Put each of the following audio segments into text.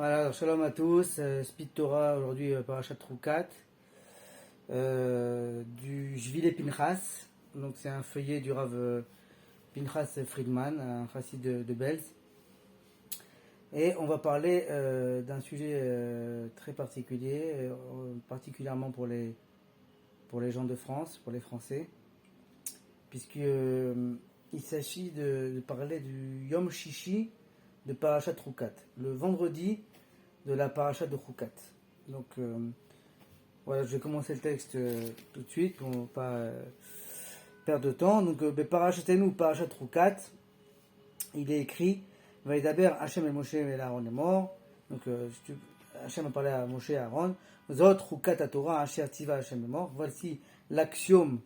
Voilà, alors shalom à tous, Speed Torah, aujourd'hui Parashat Troukat, du Jvile Pinchas, donc c'est un feuillet du Rav Pinchas Friedman, un chassid de Belz. Et on va parler d'un sujet très particulier, particulièrement pour les gens de France, pour les Français, puisqu'il s'agit de parler du Yom Shishi de Parashat Troukat, le vendredi de la Parashat de Troukat. Donc voilà, je vais commencer le texte tout de suite pour ne pas perdre de temps. Donc Parashatenu Parashat Troukat, il est écrit Vaïdaber Hachem et Moshe et Aaron est mort. Donc Hachem a parlé à Moshe et Aaron. Zot Troukat à Torah Asher Tiva Hachem est mort. Voici l'axiome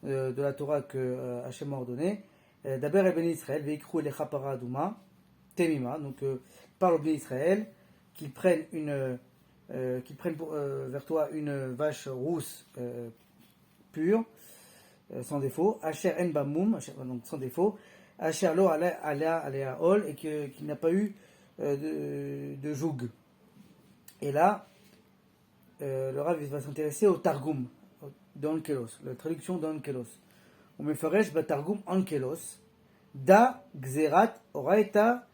de la Torah que Hachem a ordonné. D'abord et béni Israël, Veikru Elecha Paraduma Temima. Donc parle au béni Israël qu'ils prennent vers toi une vache rousse pure, sans défaut, Asher en bamum, donc sans défaut, Asher lo alea ol, et qu'il n'a pas eu de joug. Et là, le Rav va s'intéresser au Targum, d'Onkelos, la traduction d'Onkelos. On me ferait ba Targum Onkelos, da gzerat oraita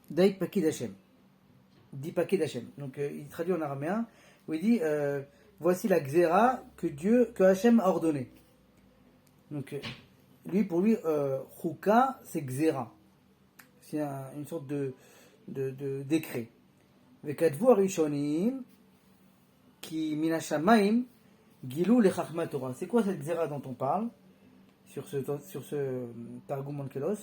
dai pakid Hashem. Dit Pakid Hashem. Donc il traduit en araméen où il dit voici la Xéra que Hashem a ordonné. Donc pour lui, Chouka c'est Xéra. C'est une sorte de décret. Vekadvu Arishonim qui minashamaim gilou le Chachma Torah. C'est quoi cette Xéra dont on parle sur ce Targum Onkelos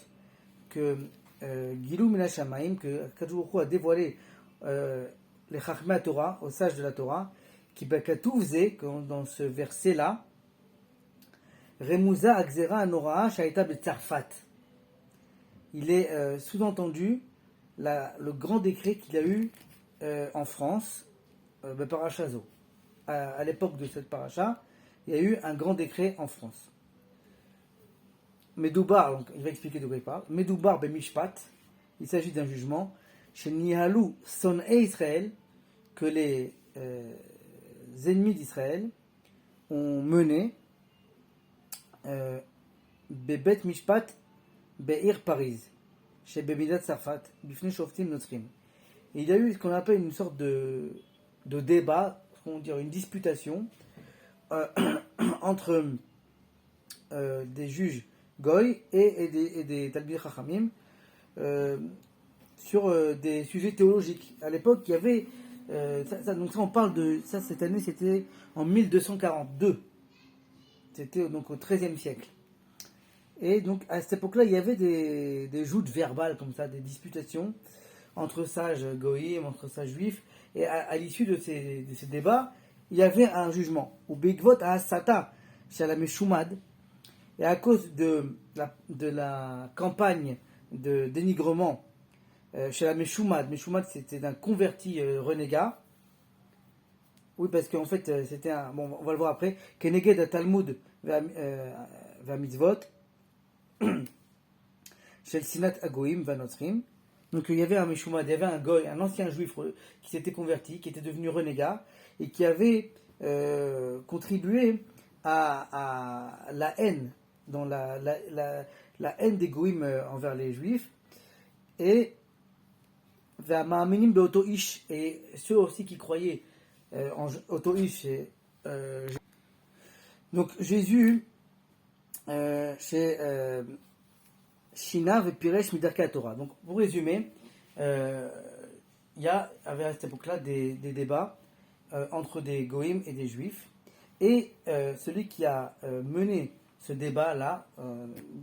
que Gilou minashamaim, que Kadjoukou a dévoilé les Chachma Torah, aux sages de la Torah, qui bakatouvze, dans ce verset-là, Remouza Akzera Anoraa Shaita Betzarfat. Il est sous-entendu le grand décret qu'il a eu en France, Parachazo. À l'époque de cette paracha, il y a eu un grand décret en France. Medoubar, donc il va expliquer de quoi il parle. Medoubar Bemishpat, il s'agit d'un jugement. Chez Nihalou Son et Israël, que les ennemis d'Israël ont mené Bebet Mishpat Be'ir Paris, chez Bemidat Sarfat, Bifne Shoftim Notrim. Il y a eu ce qu'on appelle une sorte de débat, une disputation entre des juges Goy et des Talmidei Chachamim sur des sujets théologiques. À l'époque, il y avait donc ça on parle de ça, cette année c'était en 1242. C'était donc au XIIIe siècle. Et donc à cette époque-là, il y avait des joutes verbales comme ça, des disputations entre sages goïm, entre sages juifs, et à l'issue de ces débats, il y avait un jugement. Ou Begvot à Sata, chez la Meshumad, et à cause de la campagne de dénigrement chez la Meshumad c'était un converti renégat. Oui, parce qu'en fait c'était un. Bon, on va le voir après. Keneged à Talmud va mitzvot chez le Sinat Agoim va Notrim. Donc il y avait un Meshumad, il y avait un goy, un ancien juif qui s'était converti, qui était devenu renégat et qui avait contribué à la haine, dans la haine des goïm envers les juifs, et et ceux aussi qui croyaient en Auto-Ish. Donc Jésus chez Shina et Piresh Midarka Torah. Donc pour résumer, il y avait à cette époque-là des débats entre des goïm et des juifs, et celui qui a mené ce débat-là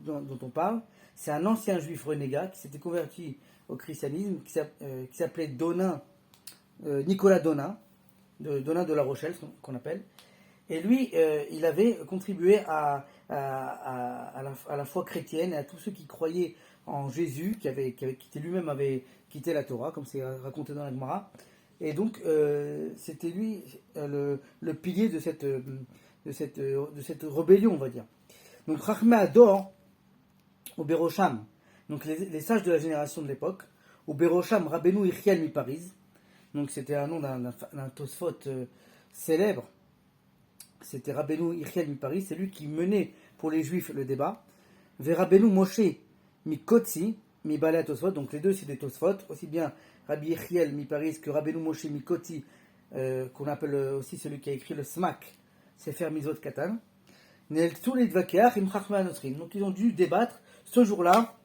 dont on parle, c'est un ancien juif renégat qui s'était converti au christianisme, qui s'appelait Donin, Nicolas Donin, Donin de La Rochelle, qu'on appelle. Et lui, il avait contribué à la foi chrétienne, et à tous ceux qui croyaient en Jésus, qui lui-même avait quitté la Torah, comme c'est raconté dans la Gemara. Et donc, c'était lui le pilier de cette rébellion, on va dire. Donc, Chachmei Ador, au Berosham, donc les sages de la génération de l'époque, ou Berosham Rabbeinu Ichiel mi Paris. Donc c'était un nom d'un Tosfot célèbre. C'était Rabbeinu Ichiel mi Paris, c'est lui qui menait pour les Juifs le débat. Ve Rabbeinu Moshe mi Kotsi mi Balei Tosfot. Donc les deux c'est des Tosfot, aussi bien Rabbi Ichiel mi Paris que Rabbeinu Moshe mi Kotsi, qu'on appelle aussi celui qui a écrit le Smak, Sefer Mizot Katan. Donc ils ont dû débattre ce jour-là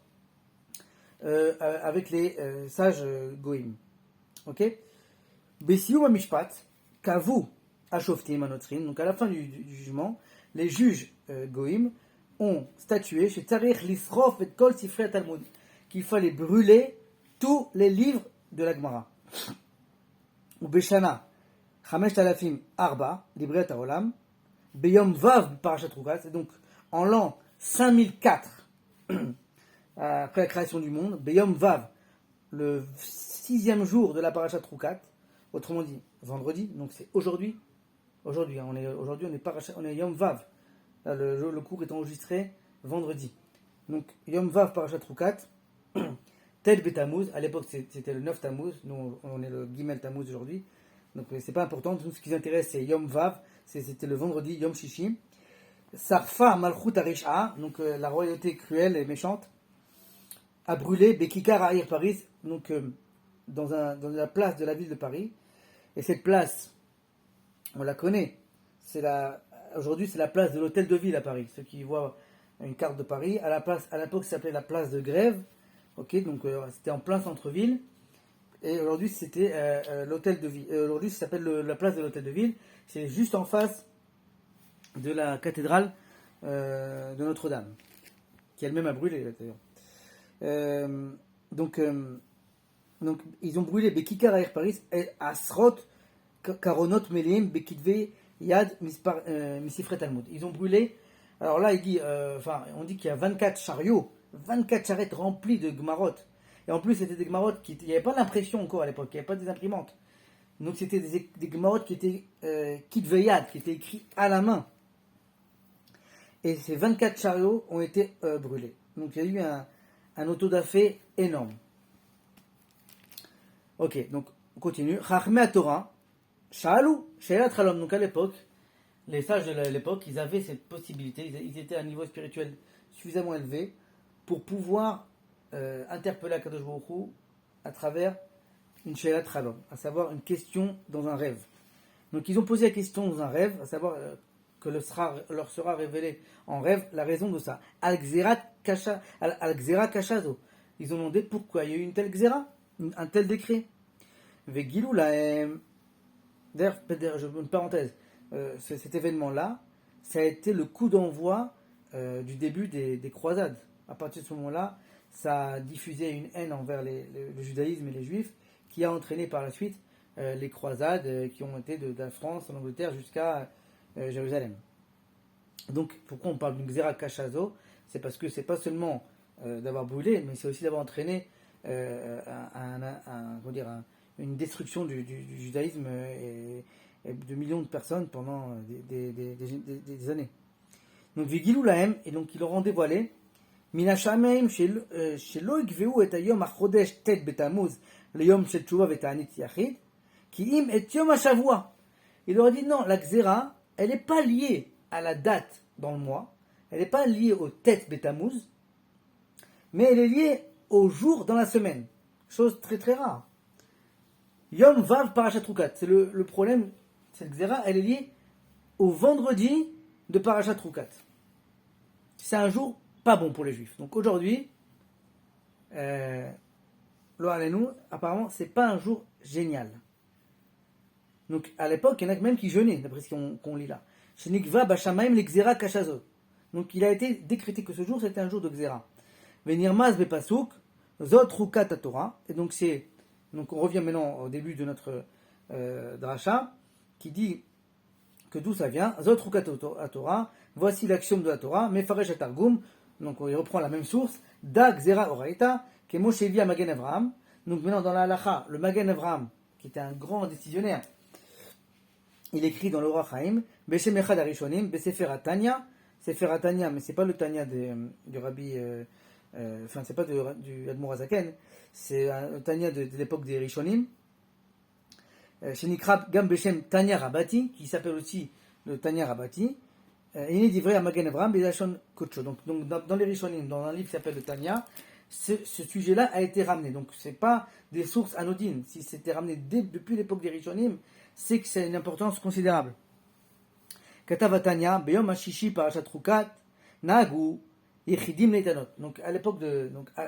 avec les sages goïm. Ok. Besium Mishpat, Kavu Ashoftim Anotrim. Donc à la fin du jugement, les juges goïm ont statué chez Tarich Lisrof et Kol Sifrei Talmud qu'il fallait brûler tous les livres de la Gemara. Ou Beshana Chamesh Talafim Arba Libret Haolam. Beyom Vav Parashat Rukat, c'est donc en l'an 5004 après la création du monde. Beyom Vav, le 6e jour de la Parashat Rukat, autrement dit vendredi, donc c'est aujourd'hui. Aujourd'hui, on est Yom Vav. Là, le cours est enregistré vendredi. Donc Yom Vav Parashat Rukat, Tel Betamuz, à l'époque c'était le 9 Tammuz, nous on est le Gimel Tammuz aujourd'hui. Donc c'est pas important, tout ce qui nous intéresse c'est Yom Vav, c'était le vendredi, Yom Shishi. Sarfa Malchut Arisha, donc la royauté cruelle et méchante, a brûlé Bekikar Aïr Paris, donc dans la place de la ville de Paris. Et cette place, on la connaît, aujourd'hui c'est la place de l'hôtel de ville à Paris. Ceux qui voient une carte de Paris, à l'époque ça s'appelait la place de Grève, ok, donc c'était en plein centre-ville. Et aujourd'hui, c'était l'hôtel de ville. Aujourd'hui, ça s'appelle la place de l'hôtel de ville. C'est juste en face de la cathédrale de Notre-Dame, qui elle-même a brûlé d'ailleurs. Donc, ils ont brûlé Bekikar Aïr Paris et Asrot Karonot Melim Bekitve Yad Misifret Talmud. Ils ont brûlé. Alors là, on dit qu'il y a 24 chariots, 24 charrettes remplies de Gemarot. Et en plus, c'était des Gemarot il n'y avait pas d'impression encore à l'époque, il n'y avait pas des imprimantes. Donc c'était des Gemarot qui étaient Kitveyad, qui étaient écrits à la main. Et ces 24 chariots ont été brûlés. Donc il y a eu un autodafé énorme. Ok, donc on continue. Chachmei Torah, Sha'alu, She'elat Chalom. Donc à l'époque, les sages de l'époque, ils avaient cette possibilité, ils étaient à un niveau spirituel suffisamment élevé pour pouvoir interpeller Akadosh Baruch Hu à travers une She'elat Chalom, à savoir une question dans un rêve. Donc ils ont posé la question dans un rêve, à savoir que leur sera révélé en rêve la raison de ça. Al-Gzera Kashazo. Ils ont demandé pourquoi il y a eu une telle Gzera, un tel décret. Vegilou lahem. D'ailleurs, une parenthèse, cet événement-là, ça a été le coup d'envoi du début des croisades. À partir de ce moment-là, ça a diffusé une haine envers le judaïsme et les juifs, qui a entraîné par la suite les croisades qui ont été de la France, en Angleterre, jusqu'à Jérusalem. Donc, pourquoi on parle d'une Xera Kashazo? C'est parce que c'est pas seulement d'avoir brûlé, mais c'est aussi d'avoir entraîné une destruction du judaïsme et de millions de personnes pendant des années. Donc, Vigilou Lahem, et donc ils leur ont dévoilé מן השמיים שלא יקבעו את היום החודש ט' בתמוז ליום של תשובה ותענית יחיד, כי אם את יום השבוע. Il leur a dit non, la Xéra, elle n'est pas liée à la date dans le mois, elle n'est pas liée au tête Betamuz, mais elle est liée au jour dans la semaine. Chose très très rare. Yom Vav Parashat Rukat, c'est le problème, cette Xéra, elle est liée au vendredi de Parashat Rukat. C'est un jour pas bon pour les juifs. Donc aujourd'hui, Lo Alenu, apparemment, c'est pas un jour génial. Donc à l'époque, il y en a même qui jeûnaient, d'après ce qu'on lit là. Shenikva Bashamaim l'Exera Kashazot. Donc il a été décrété que ce jour c'était un jour de Xéra. Venirmaz Bepasuk, Zot Rukat Torah. Et donc on revient maintenant au début de notre drasha, qui dit que d'où ça vient. Zot Rukat Torah, voici l'axiome de la Torah, Mefaresh et Targum. Donc il reprend la même source, Da Xera Oraita, que Moshe vit à Magen Avraham. Donc maintenant dans la halacha, le Magen Avraham, qui était un grand décisionnaire, il écrit dans l'Orach Chaim, Beshem Echad Arishonim, Besefer Tanya, Sefer Tanya, mais c'est pas le Tanya du rabbi enfin c'est pas du Admor Hazaken, c'est un Tanya de l'époque des Rishonim, Shenikrab Gam Beshem Tanya Rabati, qui s'appelle aussi le Tanya Rabati, et il est livré à Magen Avraham Bezashon Kocho. Donc dans les Rishonim, dans un livre qui s'appelle le Tanya, ce sujet-là a été ramené. Donc c'est pas des sources anodines. Si c'était ramené depuis l'époque des Rishonim, c'est que c'est une importance considérable. Katav Tanya, Beyom Hashishi Parashat Rukat, Nagu, Yechidim Leitanot. Donc à l'époque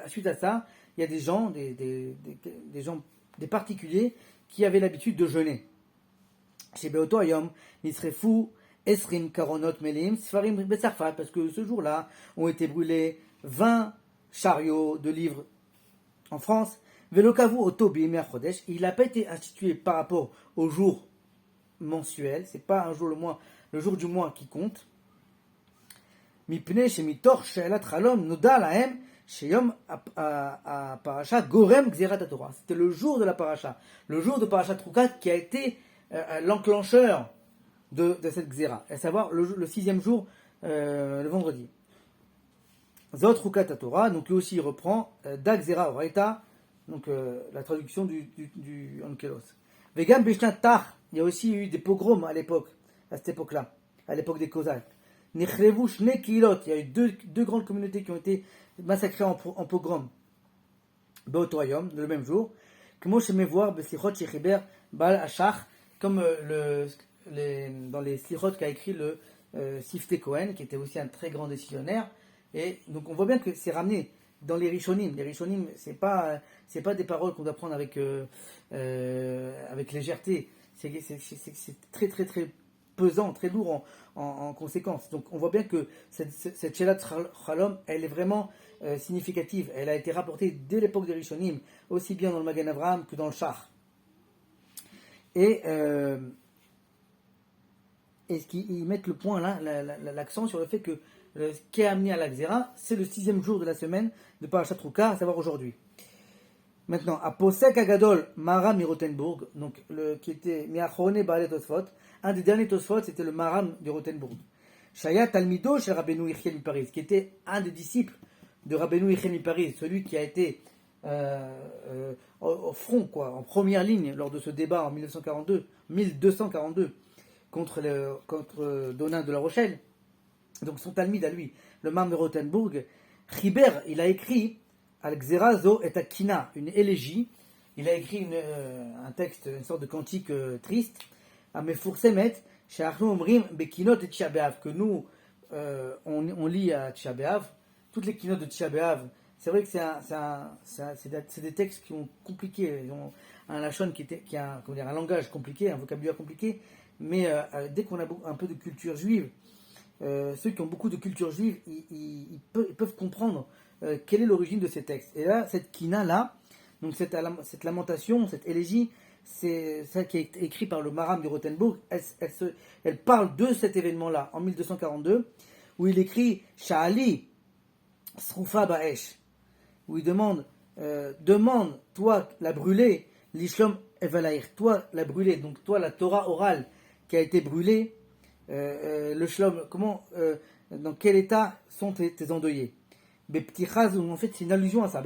suite à ça, il y a des gens, des particuliers qui avaient l'habitude de jeûner. Chez Beoto Ayom, Nisrefu, Esrim Karonot Melim, Sfarim Betsarfat, parce que ce jour-là ont été brûlés 20 chariots de livres en France. Velokavu Oto Bimer Chodesh, il n'a pas été institué par rapport au jour mensuel, c'est pas un jour le jour du mois qui compte. Mipne Shemitor Sheelat Chalom Noda Lahem Sheyom a Parasha Gorem Gzerat Torah. C'était le jour de la Parasha, le jour de Parashat Rukat qui a été l'enclencheur de cette Gzera, à savoir le 6e jour, le vendredi. Zot Rukat Torah, donc lui aussi il reprend Da Gzera Oraita, donc la traduction du Onkelos. Vegam Bishna Tar, il y a aussi eu des pogroms à cette époque-là, à l'époque des Cosaques. Nechrevu Shne Kilot, il y a eu deux grandes communautés qui ont été massacrées en pogrom. Beotoyom, le même jour. Kmo Shemevoar Beslichot Shechiber Baal Ashach, comme dans les Slichot qu'a écrit le Sifte Cohen, qui était aussi un très grand décisionnaire. Et donc on voit bien que c'est ramené dans les Rishonim. Les Rishonim, c'est pas des paroles qu'on doit prendre avec légèreté. C'est très très très pesant, très lourd en conséquence. Donc on voit bien que cette Shelat Chalom, elle est vraiment significative. Elle a été rapportée dès l'époque des Rishonim, aussi bien dans le Magen Avraham que dans le Shach. Et ils mettent le point là, l'accent sur le fait que ce qui est amené à la Gzera, c'est le 6e jour de la semaine de Parashat Ruka, à savoir aujourd'hui. Maintenant, à Posek Agadol, Maharam Mirotenburg, donc qui était Miachone Baale Tosfot, un des derniers Tosfot, c'était le Maharam de Rotenburg. Shaya Talmido chez Rabbeinu Yechiel Miparis, qui était un des disciples de Rabbeinu Yechiel Miparis, celui qui a été au front, en première ligne lors de ce débat en 1242, contre Donin de la Rochelle. Donc son Talmid à lui, le Maharam de Rotenburg, Chiber, il a écrit Al-Gzera Zo et Akina, une élégie. Il a écrit un texte, une sorte de cantique triste, à Mefoursemet, chez Achnou Omrim, Bekinot et Tisha B'Av, que nous, on lit à Tisha B'Av, toutes les kinot de Tisha B'Av. C'est vrai que c'est des textes qui sont compliqués, ils ont un lachon qui a un langage compliqué, un vocabulaire compliqué, mais dès qu'on a un peu de culture juive, ceux qui ont beaucoup de culture juive, ils peuvent comprendre quelle est l'origine de ces textes. Et là, cette kina-là, donc cette lamentation, cette élégie, c'est celle qui est écrite par le Maharam du Rotenburg, elle parle de cet événement-là, en 1242, où il écrit « Sha'ali srufa ba'esh », où il demande, toi la brûlée, l'ishlom evalaïr, toi la brûlée, donc toi la Torah orale qui a été brûlée, le shlom, dans quel état sont tes endeuillés? En fait, c'est une allusion à ça.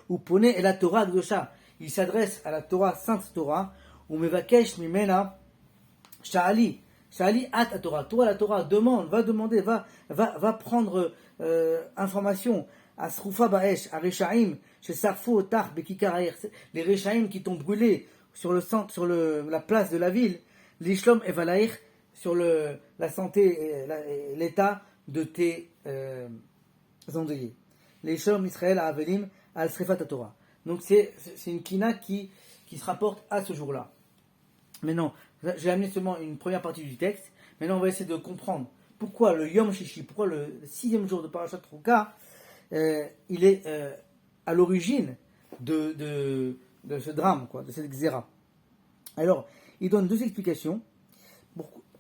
Ou pone et la Torah Gdosha. Il s'adresse à la Torah, Sainte Torah, ou mevakesh mimena sha'ali at Torah. Toi, la Torah, va demander, va prendre information. Asrufa ba'esh, à Rechaim, chez Sarfo Otar Bekikaraïr. Les Rechaim qui t'ont brûlé sur la place de la ville. L'Ishlom Evalaïr, sur la santé et l'état de tes endeuillés. Les Shalom Israël à Avelim al Srefat Torah. Donc c'est une kina qui se rapporte à ce jour-là. Maintenant, j'ai amené seulement une première partie du texte. Maintenant, on va essayer de comprendre pourquoi le Yom Shishi, pourquoi le 6e jour de Parashat Ruka, il est à l'origine de ce drame, de cette Gzera. Alors, il donne 2 explications.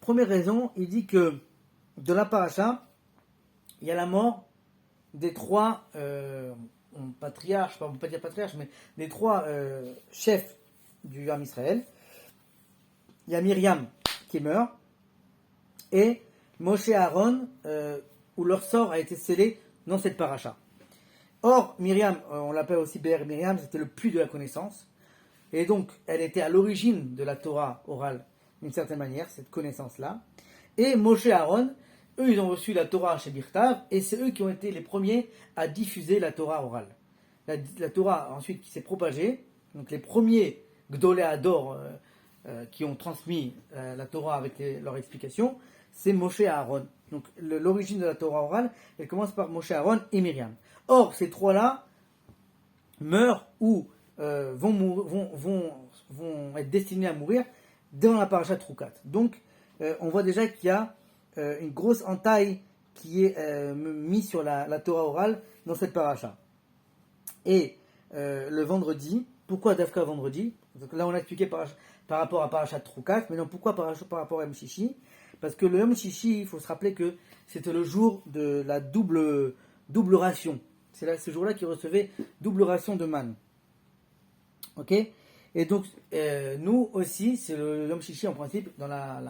Première raison, il dit que de la Parasha, il y a la mort des 3 patriarches, on ne peut pas dire patriarches, mais des 3 chefs du Ham Israël. Il y a Myriam qui meurt, et Moshe et Aaron, où leur sort a été scellé dans cette paracha. Or, Myriam, on l'appelle aussi Be'er Myriam, c'était le puits de la connaissance. Et donc, elle était à l'origine de la Torah orale, d'une certaine manière, cette connaissance-là. Et Moshe et Aaron, eux, ils ont reçu la Torah chez Birtav, et c'est eux qui ont été les premiers à diffuser la Torah orale. La Torah, ensuite, qui s'est propagée. Donc, les premiers Gdolé Ador qui ont transmis la Torah avec leurs explications, c'est Moshe et Aaron. Donc, l'origine de la Torah orale, elle commence par Moshe, Aaron et Myriam. Or, ces trois-là meurent ou vont être destinés à mourir dans la paracha Troukat. Donc, on voit déjà qu'il y a une grosse entaille qui est mise sur la Torah orale dans cette paracha. Et le vendredi, pourquoi Dafka vendredi? Donc là, on a expliqué par rapport à parachat Troukat, mais non, pourquoi par rapport à Yom Shishi? Parce que le Yom Shishi, il faut se rappeler que c'était le jour de la double ration. C'est là, ce jour-là qu'il recevait double ration de manne. Ok? Et donc, nous aussi, c'est le Yom Shishi en principe, dans la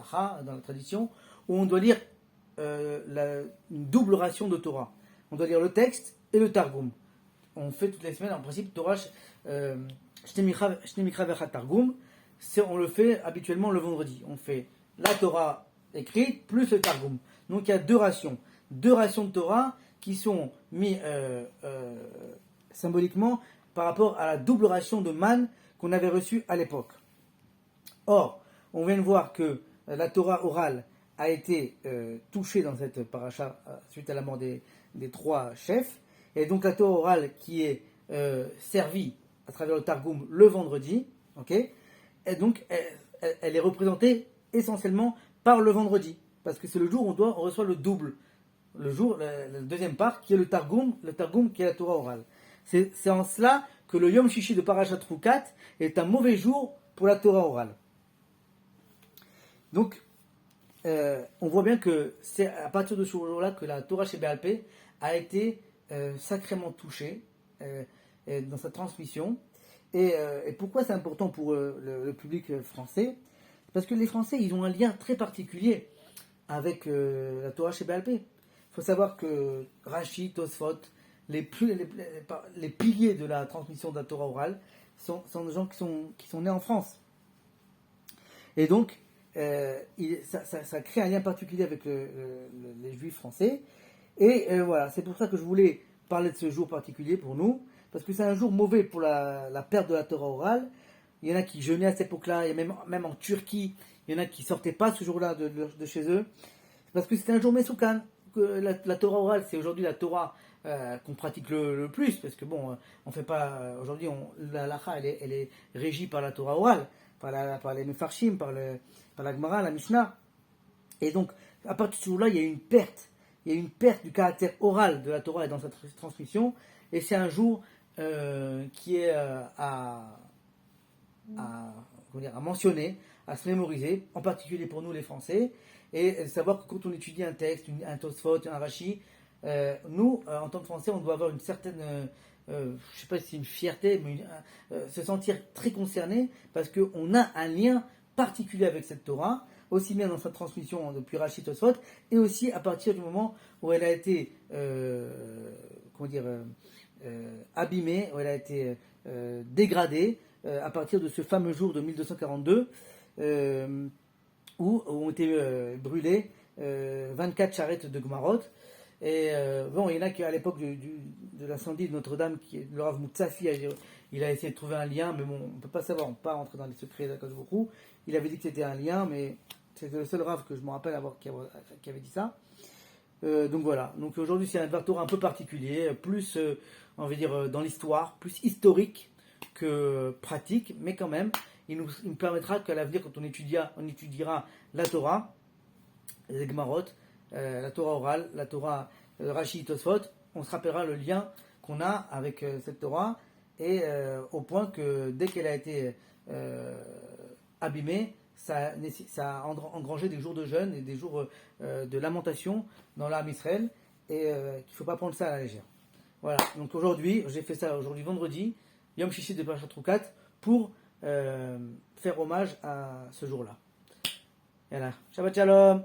tradition, où on doit lire une double ration de Torah. On doit lire le texte et le Targum. On fait toutes les semaines, en principe, Torah, Shne Mikra Vechat Targum, on le fait habituellement le vendredi. On fait la Torah écrite plus le Targum. Donc il y a deux rations de Torah qui sont mis symboliquement par rapport à la double ration de manne qu'on avait reçue à l'époque. Or, on vient de voir que la Torah orale a été touchée dans cette paracha suite à la mort des trois chefs, et donc la Torah orale qui est servie à travers le Targum le vendredi, ok, et donc elle est représentée essentiellement par le vendredi, parce que c'est le jour où on reçoit le double, la deuxième part qui est le Targum qui est la Torah orale. C'est en cela que le Yom Shishi de Parashat Troukat est un mauvais jour pour la Torah orale. Donc, on voit bien que c'est à partir de ce jour-là que la Torah chez Béalpé a été sacrément touchée dans sa transmission. Et pourquoi c'est important pour le public français? Parce que les Français, ils ont un lien très particulier avec la Torah chez Béalpé. Il faut savoir que Rashi, Tosfot, les piliers de la transmission de la Torah orale sont des gens qui sont nés en France. Et donc, ça crée un lien particulier avec les Juifs français. Et voilà, c'est pour ça que je voulais parler de ce jour particulier pour nous, parce que c'est un jour mauvais pour la perte de la Torah orale. Il y en a qui jeûnaient à cette époque-là, et même en Turquie, il y en a qui ne sortaient pas ce jour-là de chez eux, parce que c'était un jour Messoukan. La Torah orale, c'est aujourd'hui la Torah qu'on pratique le plus, parce que bon, on fait pas aujourd'hui, la halakha, elle est régie par la Torah orale, par les Mefarshim, par la Gemara, la Mishnah. Et donc, à partir de ce jour-là, il y a une perte du caractère oral de la Torah et dans sa transmission, et c'est un jour qui est à mentionner, à se mémoriser, en particulier pour nous les Français, et savoir que quand on étudie un texte, un Tosfot, un Rashi, nous, en tant que Français, on doit avoir une certaine, je ne sais pas si c'est une fierté, mais se sentir très concerné, parce qu'on a un lien particulier avec cette Torah, aussi bien dans sa transmission depuis Rashi Tosfot, et aussi à partir du moment où elle a été abîmée, où elle a été dégradée, à partir de ce fameux jour de 1242, où ont été brûlées 24 charrettes de Gmarot. Et il y en a qui, à l'époque de l'incendie de Notre-Dame, le Rav Moutsafi, il a essayé de trouver un lien, mais bon, on ne peut pas savoir, on ne peut pas rentrer dans les secrets d'Akadosh Baruch Hu. Il avait dit que c'était un lien, mais c'était le seul Rav que je me rappelle qui avait dit ça. Donc voilà, donc aujourd'hui c'est un Dvar un peu particulier, plus, on va dire, dans l'histoire, plus historique que pratique, mais quand même, il nous permettra qu'à l'avenir, quand on étudiera la Torah, les Gemarot, la Torah orale, la Torah Rashi Tosfot, on se rappellera le lien qu'on a avec cette Torah, et au point que dès qu'elle a été abîmée, ça a engrangé des jours de jeûne et des jours de lamentation dans l'âme Israël, et qu'il ne faut pas prendre ça à la légère. Voilà, donc aujourd'hui, j'ai fait ça aujourd'hui vendredi, Yom Shishi de Parashat Troukat, pour faire hommage à ce jour-là. Voilà, Shabbat Shalom.